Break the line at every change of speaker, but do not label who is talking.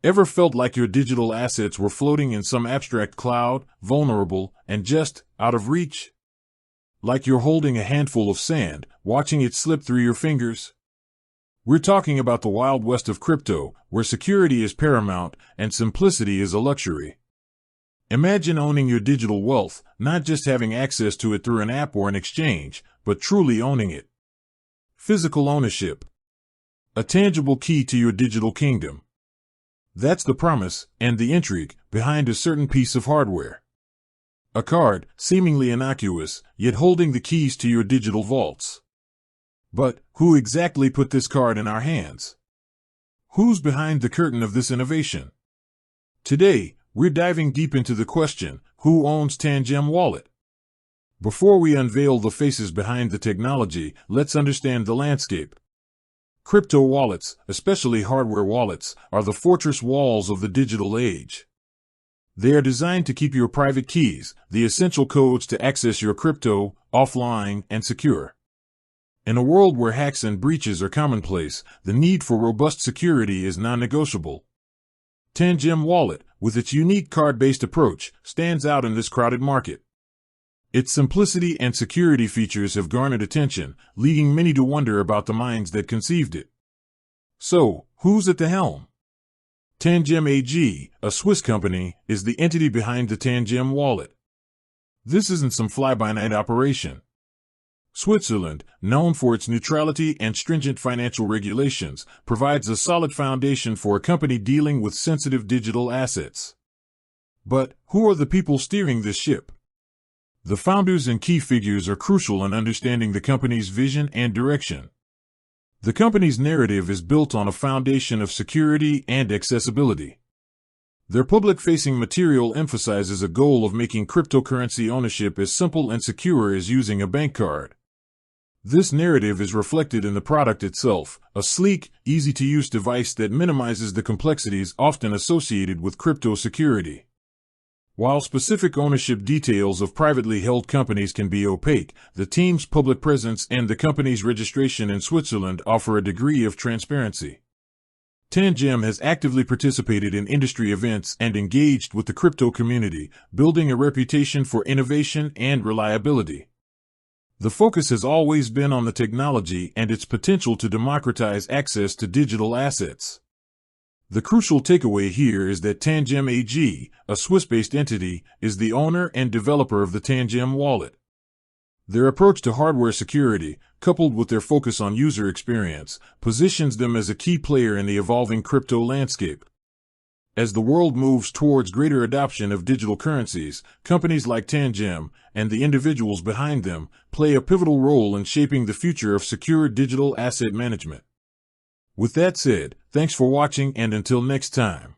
Ever felt like your digital assets were floating in some abstract cloud, vulnerable, and just out of reach? Like you're holding a handful of sand, watching it slip through your fingers? We're talking about the Wild West of crypto, where security is paramount and simplicity is a luxury. Imagine owning your digital wealth, not just having access to it through an app or an exchange, but truly owning it. Physical ownership. A tangible key to your digital kingdom. That's the promise and the intrigue behind a certain piece of hardware. A card, seemingly innocuous, yet holding the keys to your digital vaults. But who exactly put this card in our hands? Who's behind the curtain of this innovation? Today, we're diving deep into the question, who owns Tangem Wallet? Before we unveil the faces behind the technology, let's understand the landscape. Crypto wallets, especially hardware wallets, are the fortress walls of the digital age. They are designed to keep your private keys, the essential codes to access your crypto, offline and secure. In a world where hacks and breaches are commonplace, the need for robust security is non-negotiable. Tangem Wallet, with its unique card-based approach, stands out in this crowded market. Its simplicity and security features have garnered attention, leading many to wonder about the minds that conceived it. So, who's at the helm? Tangem AG, a Swiss company, is the entity behind the Tangem Wallet. This isn't some fly-by-night operation. Switzerland, known for its neutrality and stringent financial regulations, provides a solid foundation for a company dealing with sensitive digital assets. But who are the people steering this ship? The founders and key figures are crucial in understanding the company's vision and direction. The company's narrative is built on a foundation of security and accessibility. Their public-facing material emphasizes a goal of making cryptocurrency ownership as simple and secure as using a bank card. This narrative is reflected in the product itself, a sleek, easy-to-use device that minimizes the complexities often associated with crypto security. While specific ownership details of privately held companies can be opaque, the team's public presence and the company's registration in Switzerland offer a degree of transparency. Tangem has actively participated in industry events and engaged with the crypto community, building a reputation for innovation and reliability. The focus has always been on the technology and its potential to democratize access to digital assets. The crucial takeaway here is that Tangem AG, a Swiss-based entity, is the owner and developer of the Tangem Wallet. Their approach to hardware security, coupled with their focus on user experience, positions them as a key player in the evolving crypto landscape. As the world moves towards greater adoption of digital currencies, companies like Tangem, and the individuals behind them, play a pivotal role in shaping the future of secure digital asset management. With that said, thanks for watching and until next time.